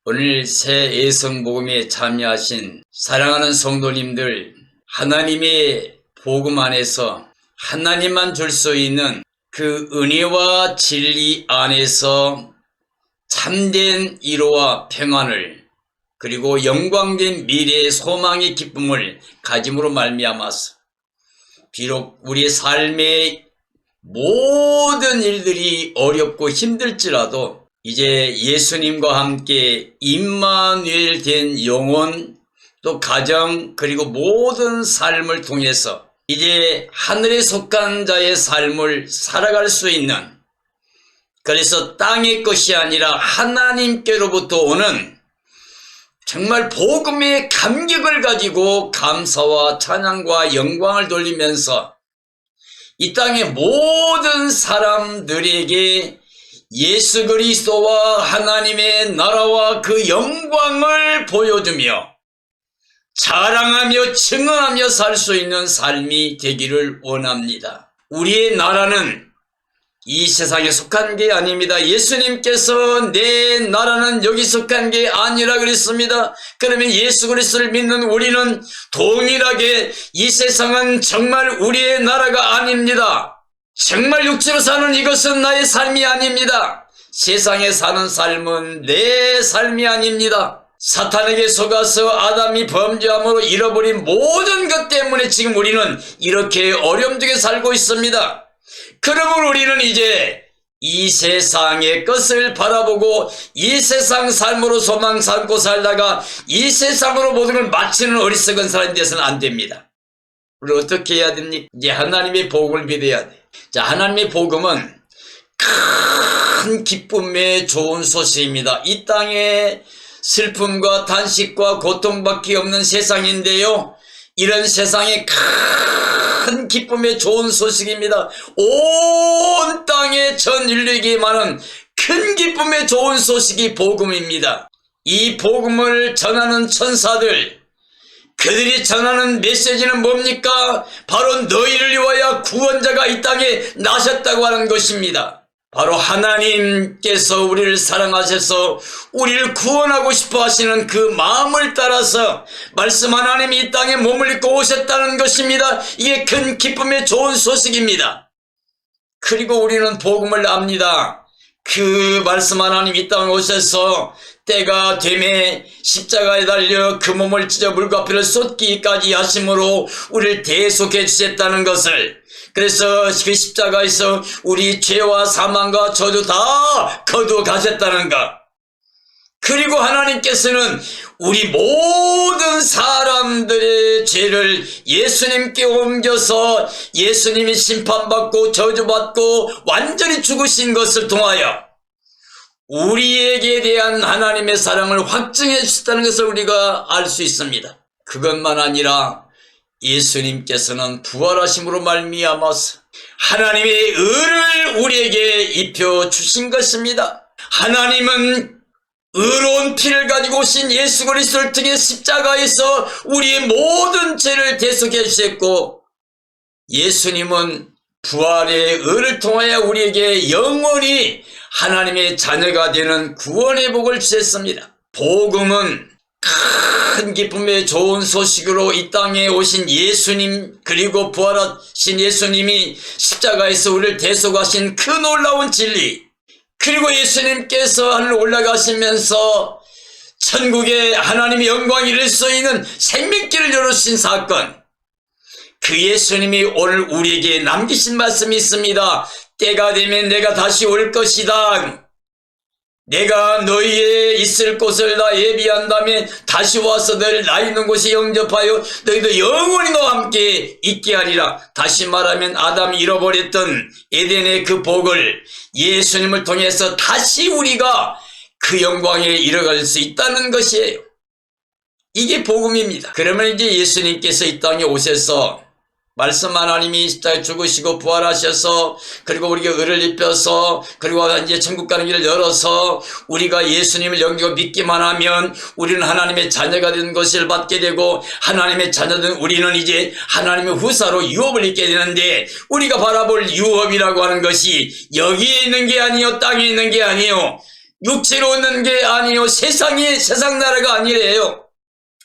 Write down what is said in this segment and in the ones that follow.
오늘 새 예성복음에 참여하신 사랑하는 성도님들, 하나님의 복음 안에서 하나님만 줄 수 있는 그 은혜와 진리 안에서 참된 위로와 평안을, 그리고 영광된 미래의 소망의 기쁨을 가짐으로 말미암아서 비록 우리의 삶의 모든 일들이 어렵고 힘들지라도 이제 예수님과 함께 임마누엘 된 영혼, 또 가정, 그리고 모든 삶을 통해서 이제 하늘에 속한 자의 삶을 살아갈 수 있는, 그래서 땅의 것이 아니라 하나님께로부터 오는 정말 복음의 감격을 가지고 감사와 찬양과 영광을 돌리면서 이 땅의 모든 사람들에게 예수 그리스도와 하나님의 나라와 그 영광을 보여주며 자랑하며 증언하며 살 수 있는 삶이 되기를 원합니다. 우리의 나라는 이 세상에 속한 게 아닙니다. 예수님께서 내 나라는 여기 속한 게 아니라 그랬습니다. 그러면 예수 그리스도를 믿는 우리는 동일하게 이 세상은 정말 우리의 나라가 아닙니다. 정말 육체로 사는 이것은 나의 삶이 아닙니다. 세상에 사는 삶은 내 삶이 아닙니다. 사탄에게 속아서 아담이 범죄함으로 잃어버린 모든 것 때문에 지금 우리는 이렇게 어려움 중에 살고 있습니다. 그러므로 우리는 이제 이 세상의 것을 바라보고 이 세상 삶으로 소망 삼고 살다가 이 세상으로 모든 걸 마치는 어리석은 사람이 되어서는 안 됩니다. 우리 어떻게 해야 됩니까? 이제 하나님의 복음을 믿어야 돼. 자, 하나님의 복음은 큰 기쁨의 좋은 소식입니다. 이 땅에 슬픔과 단식과 고통밖에 없는 세상인데요, 이런 세상에 큰 기쁨의 좋은 소식입니다. 온 땅의 전 인류에게 많은 큰 기쁨의 좋은 소식이 복음입니다. 이 복음을 전하는 천사들, 그들이 전하는 메시지는 뭡니까? 바로 너희를 위하여 구원자가 이 땅에 나셨다고 하는 것입니다. 바로 하나님께서 우리를 사랑하셔서 우리를 구원하고 싶어 하시는 그 마음을 따라서 말씀 하나님이 이 땅에 몸을 입고 오셨다는 것입니다. 이게 큰 기쁨의 좋은 소식입니다. 그리고 우리는 복음을 압니다. 그 말씀 하나님 이 땅에 오셔서 때가 되매 십자가에 달려 그 몸을 찢어 물과 피를 쏟기까지 하심으로 우리를 대속해 주셨다는 것을, 그래서 그 십자가에서 우리 죄와 사망과 저주 다 거두어 가셨다는 것, 그리고 하나님께서는 우리 모든 사람들의 죄를 예수님께 옮겨서 예수님이 심판받고 저주받고 완전히 죽으신 것을 통하여 우리에게 대한 하나님의 사랑을 확증해 주셨다는 것을 우리가 알 수 있습니다. 그것만 아니라 예수님께서는 부활하심으로 말미암아서 하나님의 의를 우리에게 입혀 주신 것입니다. 하나님은 의로운 피를 가지고 오신 예수 그리스도를 통해 십자가에서 우리의 모든 죄를 대속해 주셨고, 예수님은 부활의 의를 통하여 우리에게 영원히 하나님의 자녀가 되는 구원의 복을 주셨습니다. 복음은 큰 기쁨의 좋은 소식으로 이 땅에 오신 예수님, 그리고 부활하신 예수님이 십자가에서 우리를 대속하신 그 놀라운 진리, 그리고 예수님께서 하늘 올라가시면서 천국에 하나님의 영광이 이룰 수 있는 생명길을 열어주신 사건, 그 예수님이 오늘 우리에게 남기신 말씀이 있습니다. 때가 되면 내가 다시 올 것이다. 내가 너희의 있을 곳을 다 예비한 다음에 다시 와서 너희를 나 있는 곳에 영접하여 너희도 영원히 너와 함께 있게 하리라. 다시 말하면 아담이 잃어버렸던 에덴의 그 복을 예수님을 통해서 다시 우리가 그 영광에 이뤄갈 수 있다는 것이에요. 이게 복음입니다. 그러면 이제 예수님께서 이 땅에 오셔서 말씀 하나님이 십자가에 죽으시고 부활하셔서, 그리고 우리가 의를 입혀서, 그리고 이제 천국 가는 길을 열어서 우리가 예수님을 영접하고 믿기만 하면 우리는 하나님의 자녀가 된 것을 받게 되고, 하나님의 자녀된 우리는 이제 하나님의 후사로 유업을 입게 되는데, 우리가 바라볼 유업이라고 하는 것이 여기에 있는 게 아니요, 땅에 있는 게 아니요, 육체로 얻는 게 아니요 세상 나라가 아니래요.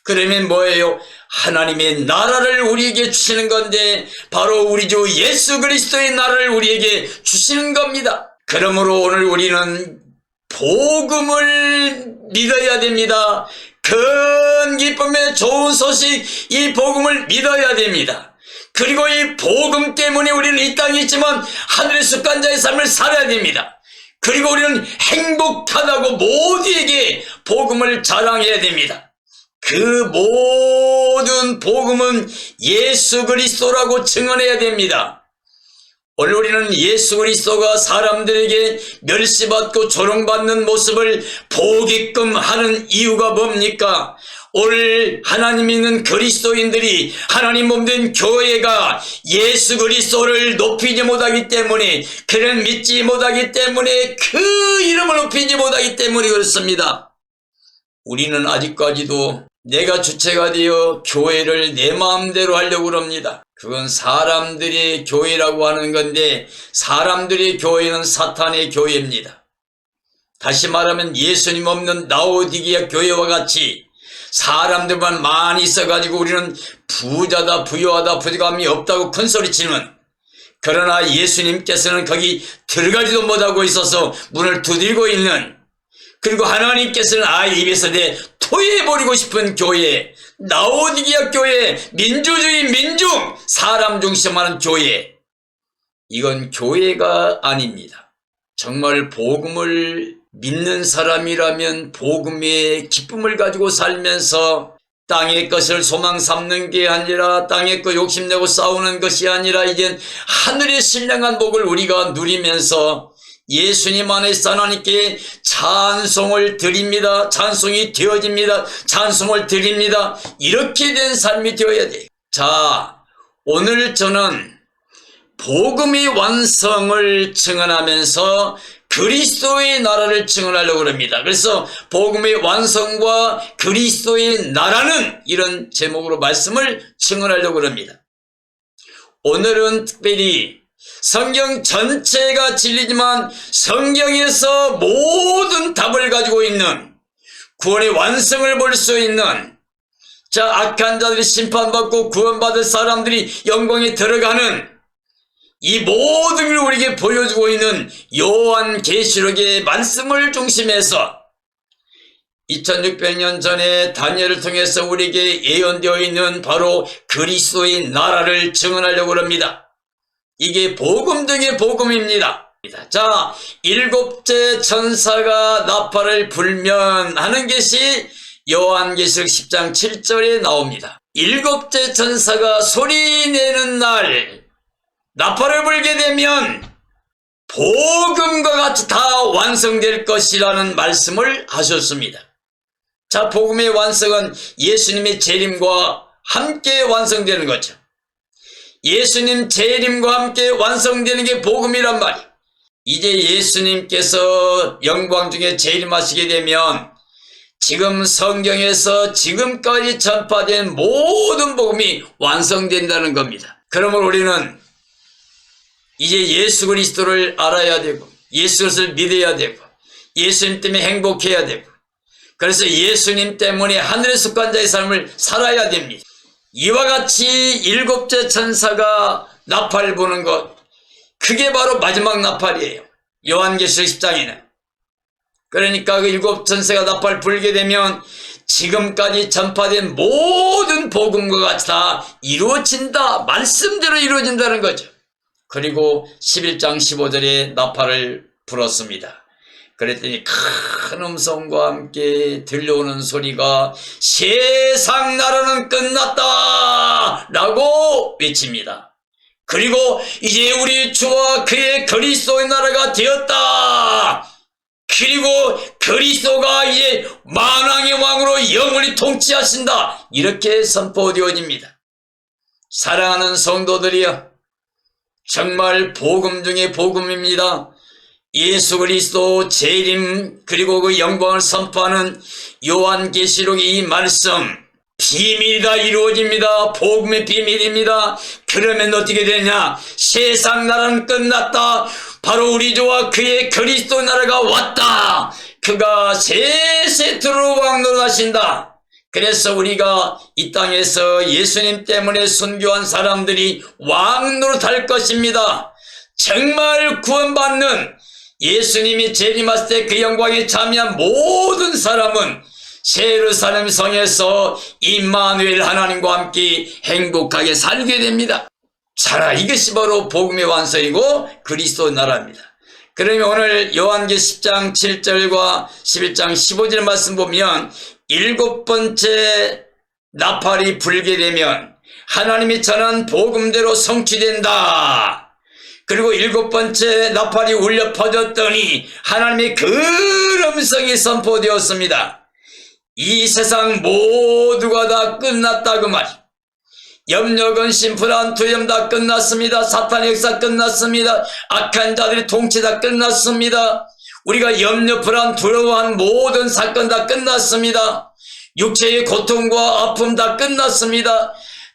그러면 뭐예요? 하나님의 나라를 우리에게 주시는 건데 바로 우리 주 예수 그리스도의 나라를 우리에게 주시는 겁니다. 그러므로 오늘 우리는 복음을 믿어야 됩니다. 큰 기쁨의 좋은 소식, 이 복음을 믿어야 됩니다. 그리고 이 복음 때문에 우리는 이 땅에 있지만 하늘의 습관자의 삶을 살아야 됩니다. 그리고 우리는 행복하다고 모두에게 복음을 자랑해야 됩니다. 그 모든 복음은 예수 그리스도라고 증언해야 됩니다. 오늘 우리는 예수 그리스도가 사람들에게 멸시받고 조롱받는 모습을 보게끔 하는 이유가 뭡니까? 오늘 하나님 믿는 그리스도인들이 하나님 몸된 교회가 예수 그리스도를 높이지 못하기 때문에, 그를 믿지 못하기 때문에, 그 이름을 높이지 못하기 때문에 그렇습니다. 우리는 아직까지도 내가 주체가 되어 교회를 내 마음대로 하려고 합니다. 그건 사람들이 교회라고 하는 건데 사람들의 교회는 사탄의 교회입니다. 다시 말하면 예수님 없는 라오디게아 교회와 같이 사람들만 많이 있어가지고 우리는 부자다 부유하다 부족함이 없다고 큰소리치는, 그러나 예수님께서는 거기 들어가지도 못하고 있어서 문을 두들고 있는, 그리고 하나님께서는 아예 입에서 내 토해버리고 싶은 교회, 라오디게아 교회, 민주주의 민중, 사람 중심하는 교회, 이건 교회가 아닙니다. 정말 복음을 믿는 사람이라면 복음의 기쁨을 가지고 살면서 땅의 것을 소망 삼는 게 아니라, 땅의 것 욕심내고 싸우는 것이 아니라 이젠 하늘의 신령한 복을 우리가 누리면서 예수님 안에서 하나님께 찬송을 드립니다. 찬송이 되어집니다. 찬송을 드립니다. 이렇게 된 삶이 되어야 돼요. 자, 오늘 저는 복음의 완성을 증언하면서 그리스도의 나라를 증언하려고 합니다. 그래서 복음의 완성과 그리스도의 나라는, 이런 제목으로 말씀을 증언하려고 합니다. 오늘은 특별히 성경 전체가 진리지만 성경에서 모든 답을 가지고 있는, 구원의 완성을 볼 수 있는, 자, 악한 자들이 심판받고 구원받을 사람들이 영광에 들어가는 이 모든 걸 우리에게 보여주고 있는 요한계시록의 말씀을 중심해서 2600년 전에 다니엘을 통해서 우리에게 예언되어 있는 바로 그리스도의 나라를 증언하려고 합니다. 이게 복음 중의 복음입니다. 자, 일곱째 천사가 나팔을 불면 하는 것이 요한계시록 10장 7절에 나옵니다. 일곱째 천사가 소리내는 날 나팔을 불게 되면 복음과 같이 다 완성될 것이라는 말씀을 하셨습니다. 자, 복음의 완성은 예수님의 재림과 함께 완성되는 거죠. 예수님 재림과 함께 완성되는 게 복음이란 말이에요. 이제 예수님께서 영광 중에 재림하시게 되면 지금 성경에서 지금까지 전파된 모든 복음이 완성된다는 겁니다. 그러므로 우리는 이제 예수 그리스도를 알아야 되고, 예수 그리스도를 믿어야 되고, 예수님 때문에 행복해야 되고, 그래서 예수님 때문에 하늘의 습관자의 삶을 살아야 됩니다. 이와 같이 일곱째 천사가 나팔 부는 것, 그게 바로 마지막 나팔이에요. 요한계시록 10장에는. 그러니까 그 일곱 천사가 나팔 불게 되면 지금까지 전파된 모든 복음과 같이 다 이루어진다, 말씀대로 이루어진다는 거죠. 그리고 11장 15절에 나팔을 불었습니다. 그랬더니 큰 음성과 함께 들려오는 소리가 세상 나라는 끝났다 라고 외칩니다. 그리고 이제 우리 주와 그의 그리스도의 나라가 되었다. 그리고 그리스도가 이제 만왕의 왕으로 영원히 통치하신다. 이렇게 선포되어집니다. 사랑하는 성도들이여, 정말 복음 중에 복음입니다. 예수 그리스도 재림 그리고 그 영광을 선포하는 요한계시록의 이 말씀, 비밀이다 이루어집니다. 복음의 비밀입니다. 그러면 어떻게 되냐? 세상 나라는 끝났다. 바로 우리 주와 그의 그리스도 나라가 왔다. 그가 세 세트로 왕노릇하신다. 그래서 우리가 이 땅에서 예수님 때문에 순교한 사람들이 왕노릇할 것입니다. 정말 구원받는 예수님이 재림하실 때 그 영광에 참여한 모든 사람은 예루살렘 성에서 임마누엘 하나님과 함께 행복하게 살게 됩니다. 자, 이것이 바로 복음의 완성이고 그리스도 나라입니다. 그러면 오늘 요한계 10장 7절과 11장 15절 말씀 보면 일곱 번째 나팔이 불게 되면 하나님이 전한 복음대로 성취된다. 그리고 일곱 번째 나팔이 울려 퍼졌더니 하나님의 그 음성이 선포되었습니다. 이 세상 모두가 다 끝났다 그 말이. 염려, 근심, 불안, 두려움 다 끝났습니다. 사탄의 역사 끝났습니다. 악한 자들의 통치 다 끝났습니다. 우리가 염려, 불안, 두려워한 모든 사건 다 끝났습니다. 육체의 고통과 아픔 다 끝났습니다.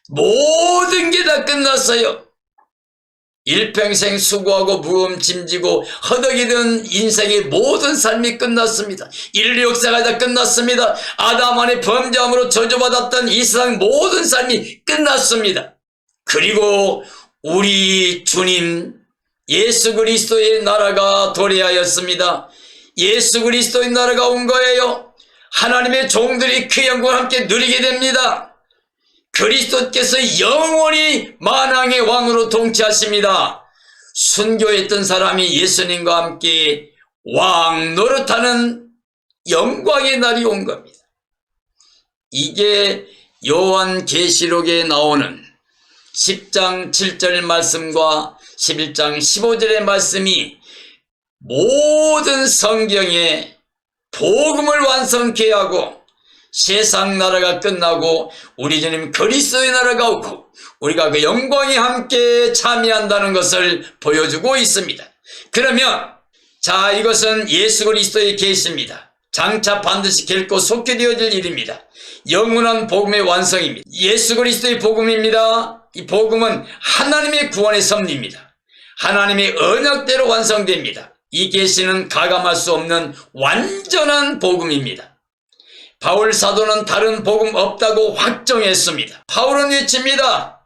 모든 게 다 끝났어요. 일평생 수고하고 무거움 짐지고 허덕이던 인생의 모든 삶이 끝났습니다. 인류 역사가 다 끝났습니다. 아담 안에 범죄함으로 저주받았던 이 세상 모든 삶이 끝났습니다. 그리고 우리 주님 예수 그리스도의 나라가 도래하였습니다. 예수 그리스도의 나라가 온 거예요. 하나님의 종들이 그 영광을 함께 누리게 됩니다. 그리스도께서 영원히 만왕의 왕으로 통치하십니다. 순교했던 사람이 예수님과 함께 왕 노릇하는 영광의 날이 온 겁니다. 이게 요한계시록에 나오는 10장 7절 말씀과 11장 15절의 말씀이 모든 성경에 복음을 완성케 하고 세상 나라가 끝나고 우리 주님 그리스도의 나라가 오고 우리가 그 영광에 함께 참여한다는 것을 보여주고 있습니다. 그러면 자, 이것은 예수 그리스도의 계시입니다. 장차 반드시 결코 속해되어질 일입니다. 영원한 복음의 완성입니다. 예수 그리스도의 복음입니다. 이 복음은 하나님의 구원의 섭리입니다. 하나님의 언약대로 완성됩니다. 이 계시는 가감할 수 없는 완전한 복음입니다. 바울 사도는 다른 복음 없다고 확정했습니다. 바울은 외칩니다.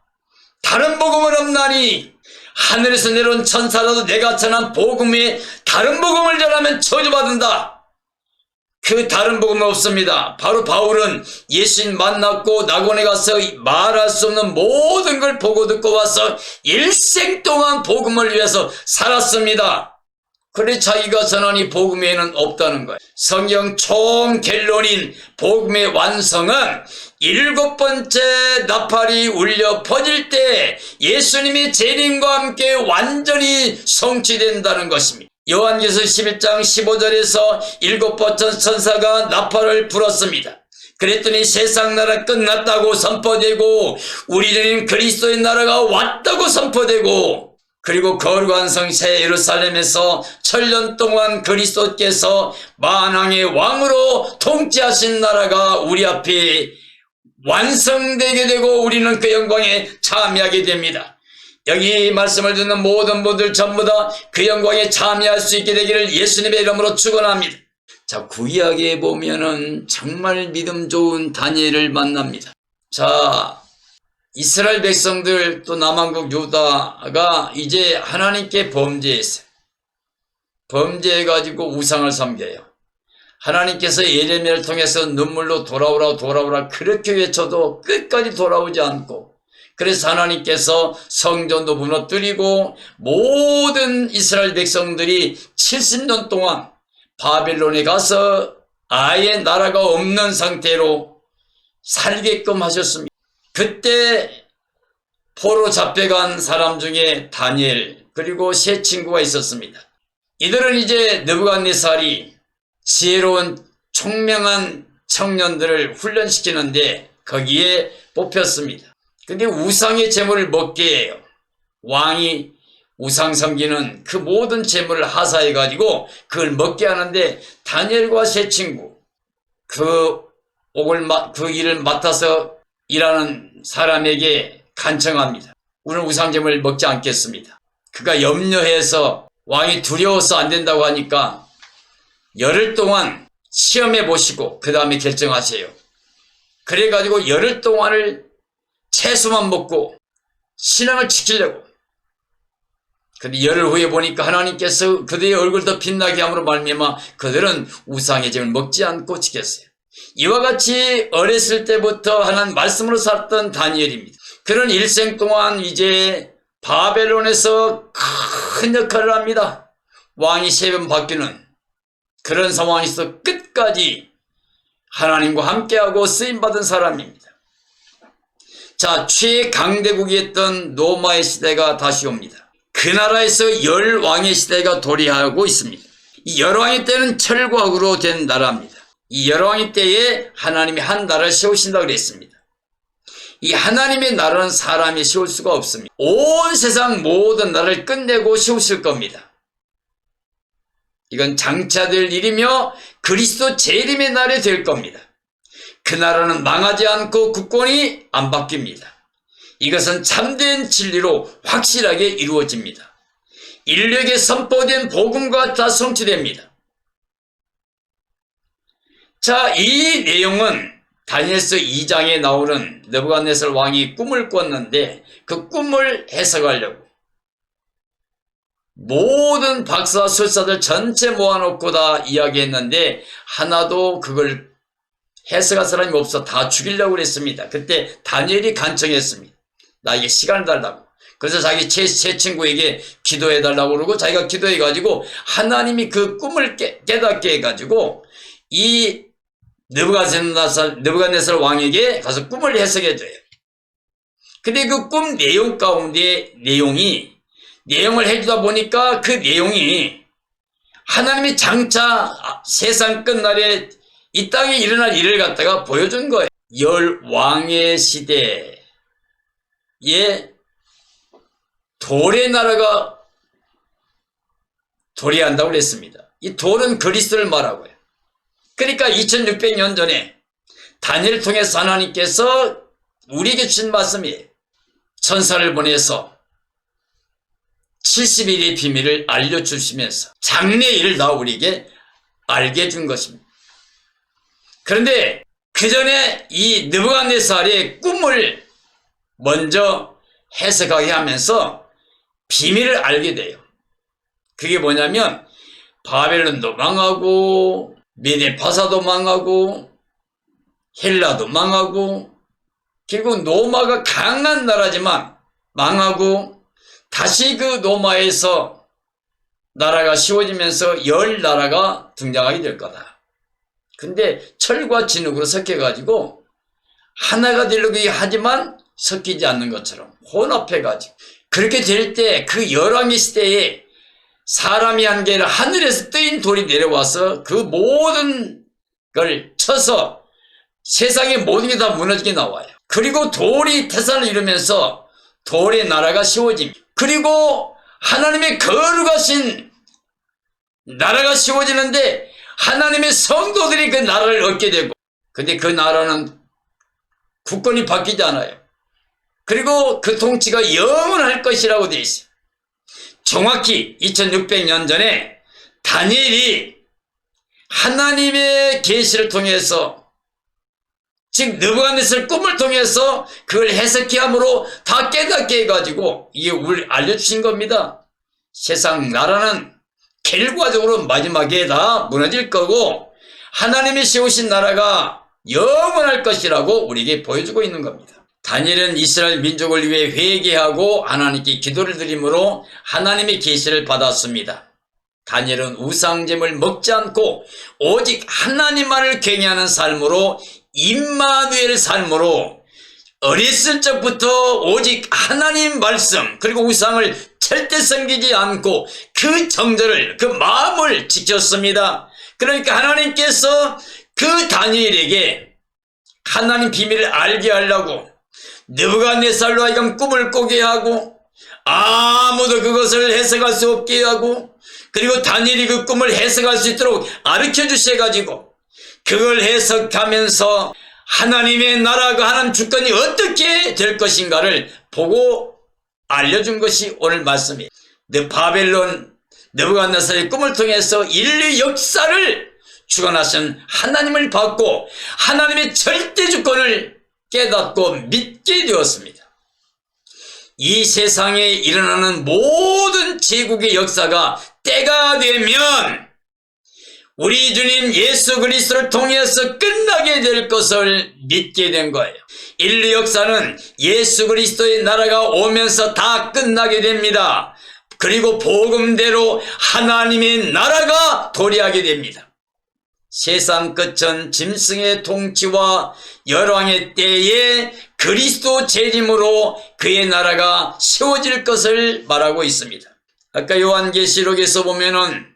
다른 복음은 없나니 하늘에서 내려온 천사라도 내가 전한 복음에 다른 복음을 전하면 저주받는다. 그 다른 복음은 없습니다. 바로 바울은 예수님 만났고 낙원에 가서 말할 수 없는 모든 걸 보고 듣고 와서 일생 동안 복음을 위해서 살았습니다. 그래 자기가 전한 이 복음 외에는 없다는 거예요. 성경 총 결론인 복음의 완성은 일곱 번째 나팔이 울려 퍼질 때 예수님의 재림과 함께 완전히 성취된다는 것입니다. 요한계시록 11장 15절에서 일곱 번째 천사가 나팔을 불었습니다. 그랬더니 세상 나라 끝났다고 선포되고 우리 주님 그리스도의 나라가 왔다고 선포되고 그리고 거룩한 성 새 예루살렘에서 1000년 동안 그리스도께서 만왕의 왕으로 통치하신 나라가 우리 앞에 완성되게 되고 우리는 그 영광에 참여하게 됩니다. 여기 말씀을 듣는 모든 분들 전부 다 그 영광에 참여할 수 있게 되기를 예수님의 이름으로 축원합니다. 자, 구약에 보면은 정말 믿음 좋은 다니엘을 만납니다. 자, 이스라엘 백성들 또 남한국 유다가 이제 하나님께 범죄했어요. 범죄해가지고 우상을 섬겨요. 하나님께서 예레미야를 통해서 눈물로 돌아오라 돌아오라 그렇게 외쳐도 끝까지 돌아오지 않고 그래서 하나님께서 성전도 무너뜨리고 모든 이스라엘 백성들이 70년 동안 바빌론에 가서 아예 나라가 없는 상태로 살게끔 하셨습니다. 그때 포로 잡혀간 사람 중에 다니엘 그리고 세 친구가 있었습니다. 이들은 이제 느부갓네살이 지혜로운 총명한 청년들을 훈련시키는데 거기에 뽑혔습니다. 근데 우상의 제물을 먹게 해요. 왕이 우상 섬기는 그 모든 제물을 하사해가지고 그걸 먹게 하는데 다니엘과 세 친구 그 일을 맡아서 일하는 사람에게 간청합니다. 우리는 우상제물을 먹지 않겠습니다. 그가 염려해서 왕이 두려워서 안 된다고 하니까 열흘 동안 시험해 보시고 그 다음에 결정하세요. 그래가지고 열흘 동안을 채소만 먹고 신앙을 지키려고. 근데 열흘 후에 보니까 하나님께서 그들의 얼굴 더 빛나게 함으로 말미암아 그들은 우상의 점을 먹지 않고 지켰어요. 이와 같이 어렸을 때부터 하나님 말씀으로 살았던 다니엘입니다. 그런 일생 동안 이제 바벨론에서 큰 역할을 합니다. 왕이 3번 바뀌는 그런 상황에서 끝까지 하나님과 함께하고 쓰임받은 사람입니다. 자, 최강대국이었던 로마의 시대가 다시 옵니다. 그 나라에서 열왕의 시대가 도래하고 있습니다. 이 열왕의 때는 철과구로 된 나라입니다. 이 열왕의 때에 하나님이 한 나라를 세우신다고 그랬습니다. 이 하나님의 나라는 사람이 세울 수가 없습니다. 온 세상 모든 나라를 끝내고 세우실 겁니다. 이건 장차 될 일이며 그리스도 재림의 날이 될 겁니다. 그 나라는 망하지 않고 국권이 안 바뀝니다. 이것은 참된 진리로 확실하게 이루어집니다. 인류에게 선포된 복음과 다 성취됩니다. 자, 이 내용은 다니엘서 2장에 나오는 느부갓네살 왕이 꿈을 꿨는데 그 꿈을 해석하려고 모든 박사 술사들 전체 모아놓고 다 이야기했는데 하나도 그걸 해석할 사람이 없어 다 죽이려고 그랬습니다. 그때 다니엘이 간청했습니다. 나에게 시간을 달라고. 그래서 자기 제 친구에게 기도해달라고 그러고 자기가 기도해가지고 하나님이 그 꿈을 깨닫게 해가지고 이 느부갓네살 왕에게 가서 꿈을 해석해줘요. 근데 그 꿈 내용 가운데 내용을 해주다 보니까 그 내용이 하나님이 장차 세상 끝날에 이 땅에 일어날 일을 갖다가 보여준 거예요. 열왕의 시대에 돌의 나라가 도래한다고 그랬습니다. 이 돌은 그리스도를 말하고요. 그러니까 2600년 전에 다니엘을 통해서 하나님께서 우리에게 주신 말씀이에요. 천사를 보내서 70일의 비밀을 알려주시면서 장래의 일을 다 우리에게 알게 해준 것입니다. 그런데 그 전에 이 느부갓네살의 꿈을 먼저 해석하게 하면서 비밀을 알게 돼요. 그게 뭐냐면 바벨론도 망하고 메데파사도 망하고 헬라도 망하고 결국 로마가 강한 나라지만 망하고 다시 그 로마에서 나라가 씌워지면서 열 나라가 등장하게 될 거다. 근데 철과 진흙으로 섞여가지고 하나가 되려고 하지만 섞이지 않는 것처럼 혼합해가지고 그렇게 될 때 그 열왕의 시대에 사람이 한 게 아니라 하늘에서 뜨인 돌이 내려와서 그 모든 걸 쳐서 세상의 모든 게 다 무너지게 나와요. 그리고 돌이 태산을 이루면서 돌의 나라가 세워집니다. 그리고 하나님의 거룩하신 나라가 세워지는데 하나님의 성도들이 그 나라를 얻게 되고 근데 그 나라는 국권이 바뀌지 않아요. 그리고 그 통치가 영원할 것이라고 되어 있어요. 정확히 2600년 전에 다니엘이 하나님의 계시를 통해서 즉 느부갓네살 꿈을 통해서 그걸 해석해 함으로 다 깨닫게 해가지고 이게 우리 알려주신 겁니다. 세상 나라는 결과적으로 마지막에 다 무너질 거고 하나님이 세우신 나라가 영원할 것이라고 우리에게 보여주고 있는 겁니다. 다니엘은 이스라엘 민족을 위해 회개하고 하나님께 기도를 드림으로 하나님의 계시를 받았습니다. 다니엘은 우상잼을 먹지 않고 오직 하나님만을 경외하는 삶으로 임마누엘 삶으로 어렸을 적부터 오직 하나님 말씀 그리고 우상을 절대 섬기지 않고 그 정절을 그 마음을 지켰습니다. 그러니까 하나님께서 그 다니엘에게 하나님 비밀을 알게 하려고 느부갓네살로 하여금 꿈을 꾸게 하고 아무도 그것을 해석할 수 없게 하고 그리고 다니엘이 그 꿈을 해석할 수 있도록 가르쳐 주셔가지고 그걸 해석하면서 하나님의 나라가 하나님 주권이 어떻게 될 것인가를 보고 알려준 것이 오늘 말씀이에요. 바벨론 느부갓네살의 꿈을 통해서 인류 역사를 주관하신 하나님을 받고 하나님의 절대 주권을 깨닫고 믿게 되었습니다. 이 세상에 일어나는 모든 제국의 역사가 때가 되면 우리 주님 예수 그리스도를 통해서 끝나게 될 것을 믿게 된 거예요. 인류 역사는 예수 그리스도의 나라가 오면서 다 끝나게 됩니다. 그리고 복음대로 하나님의 나라가 도래하게 됩니다. 세상 끝은 짐승의 통치와 열왕의 때에 그리스도 재림으로 그의 나라가 세워질 것을 말하고 있습니다. 아까 요한계시록에서 보면은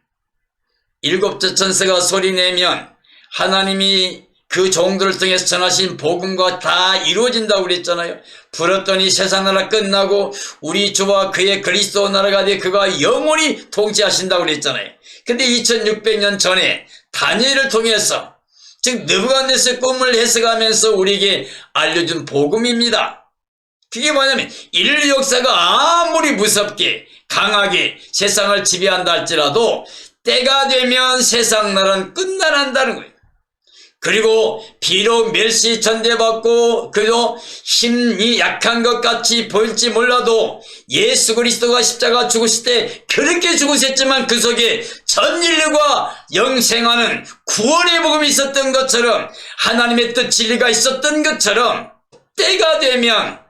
7째 천사가 소리내면 하나님이 그 종들을 통해서 전하신 복음과 다 이루어진다고 그랬잖아요. 불었더니 세상 나라 끝나고 우리 주와 그의 그리스도 나라가 돼 그가 영원히 통치하신다고 그랬잖아요. 근데 2600년 전에 다니엘을 통해서 즉 느부갓네살 꿈을 해석하면서 우리에게 알려준 복음입니다. 그게 뭐냐면 인류 역사가 아무리 무섭게 강하게 세상을 지배한다 할지라도 때가 되면 세상 나라는 끝나난다는 거예요. 그리고 비록 멸시 천대받고 그도 힘이 약한 것 같이 보일지 몰라도 예수 그리스도가 십자가 죽으실 때 그렇게 죽으셨지만 그 속에 전 인류가 영생하는 구원의 복음이 있었던 것처럼 하나님의 뜻 진리가 있었던 것처럼 때가 되면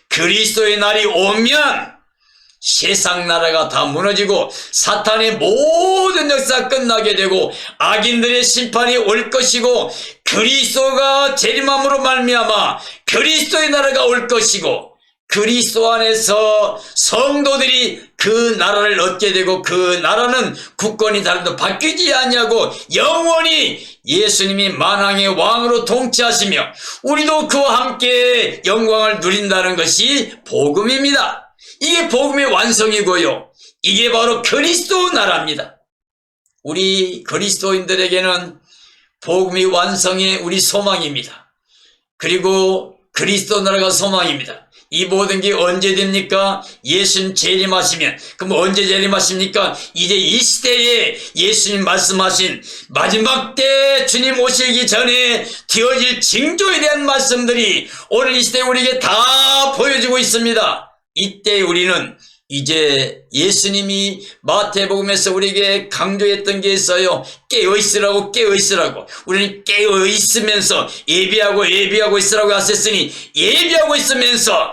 그리스도의 날이 오면 세상 나라가 다 무너지고 사탄의 모든 역사가 끝나게 되고 악인들의 심판이 올 것이고 그리스도가 재림함으로 말미암아 그리스도의 나라가 올 것이고 그리스도 안에서 성도들이 그 나라를 얻게 되고 그 나라는 국권이 다른데 바뀌지 아니하고 영원히 예수님이 만왕의 왕으로 통치하시며 우리도 그와 함께 영광을 누린다는 것이 복음입니다. 이게 복음의 완성이고요. 이게 바로 그리스도 나라입니다. 우리 그리스도인들에게는 복음이 완성의 우리 소망입니다. 그리고 그리스도 나라가 소망입니다. 이 모든 게 언제 됩니까? 예수님 재림하시면. 그럼 언제 재림하십니까? 이제 이 시대에 예수님 말씀하신 마지막 때 주님 오시기 전에 되어질 징조에 대한 말씀들이 오늘 이 시대에 우리에게 다 보여지고 있습니다. 이때 우리는 이제 예수님이 마태복음에서 우리에게 강조했던 게 있어요. 깨어있으라고 깨어있으라고. 우리는 깨어있으면서 예비하고 있으라고 하셨으니 예비하고 있으면서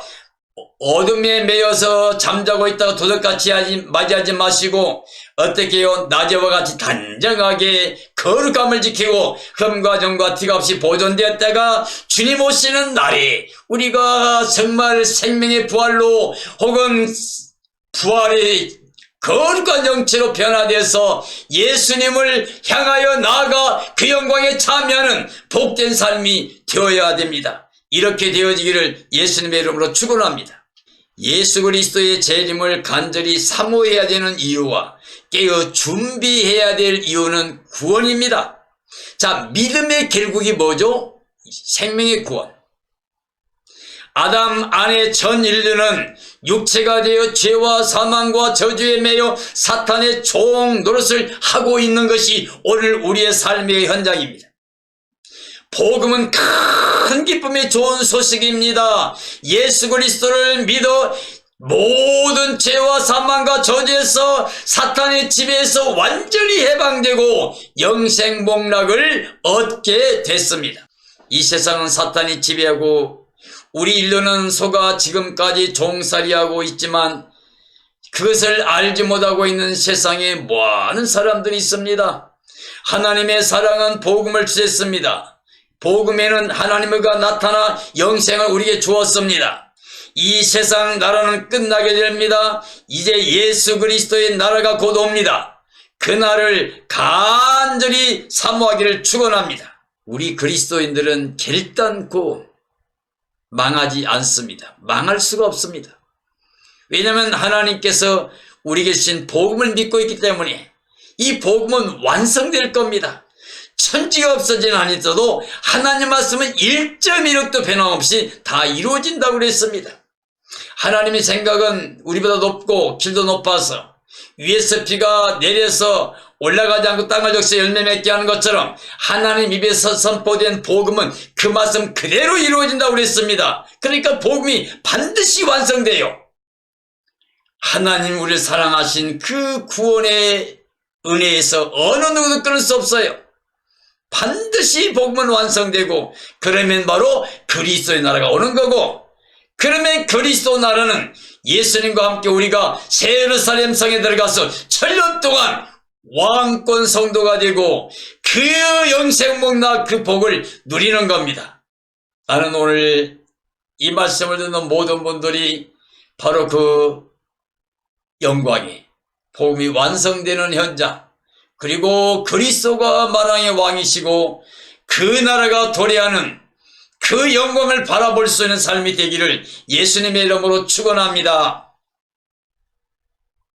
어둠에 매여서 잠자고 있다가 도둑같이 맞이하지 마시고 어떻게 해요? 낮에와 같이 단정하게 거룩함을 지키고 흠과 정과 티가 없이 보존되었다가 주님 오시는 날에 우리가 정말 생명의 부활로 혹은 부활의 거룩한 정체로 변화되어서 예수님을 향하여 나아가 그 영광에 참여하는 복된 삶이 되어야 됩니다. 이렇게 되어지기를 예수님의 이름으로 축원합니다. 예수 그리스도의 재림을 간절히 사모해야 되는 이유와 깨어 준비해야 될 이유는 구원입니다. 자, 믿음의 결국이 뭐죠? 생명의 구원. 아담 안에 전 인류는 육체가 되어 죄와 사망과 저주에 매여 사탄의 종 노릇을 하고 있는 것이 오늘 우리의 삶의 현장입니다. 복음은 큰 기쁨의 좋은 소식입니다. 예수 그리스도를 믿어 모든 죄와 사망과 저주에서 사탄의 지배에서 완전히 해방되고 영생복락을 얻게 됐습니다. 이 세상은 사탄이 지배하고 우리 인류는 속아 지금까지 종살이하고 있지만 그것을 알지 못하고 있는 세상에 많은 사람들이 있습니다. 하나님의 사랑은 복음을 주셨습니다. 복음에는 하나님의가 나타나 영생을 우리에게 주었습니다. 이 세상 나라는 끝나게 됩니다. 이제 예수 그리스도의 나라가 곧 옵니다. 그 날을 간절히 사모하기를 축원합니다. 우리 그리스도인들은 결단코 망하지 않습니다. 망할 수가 없습니다. 왜냐하면 하나님께서 우리에게 주신 복음을 믿고 있기 때문에 이 복음은 완성될 겁니다. 천지가 없어지는 한이 있어도 하나님 말씀은 1.1억도 변함없이 다 이루어진다고 그랬습니다. 하나님의 생각은 우리보다 높고 길도 높아서 위에서 비가 내려서 올라가지 않고 땅을 적셔 열매 맺게 하는 것처럼 하나님 입에서 선포된 복음은 그 말씀 그대로 이루어진다고 그랬습니다. 그러니까 복음이 반드시 완성돼요. 하나님 우리를 사랑하신 그 구원의 은혜에서 어느 누구도 끊을 수 없어요. 반드시 복음은 완성되고 그러면 바로 그리스도의 나라가 오는 거고, 그러면 그리스도 나라는 예수님과 함께 우리가 새 예루살렘 성에 들어가서 천년 동안 왕권 성도가 되고 그 영생 복락 그 복을 누리는 겁니다. 나는 오늘 이 말씀을 듣는 모든 분들이 바로 그 영광이 복음이 완성되는 현장, 그리고 그리스도가 만왕의 왕이시고 그 나라가 도래하는 그 영광을 바라볼 수 있는 삶이 되기를 예수님의 이름으로 축원합니다.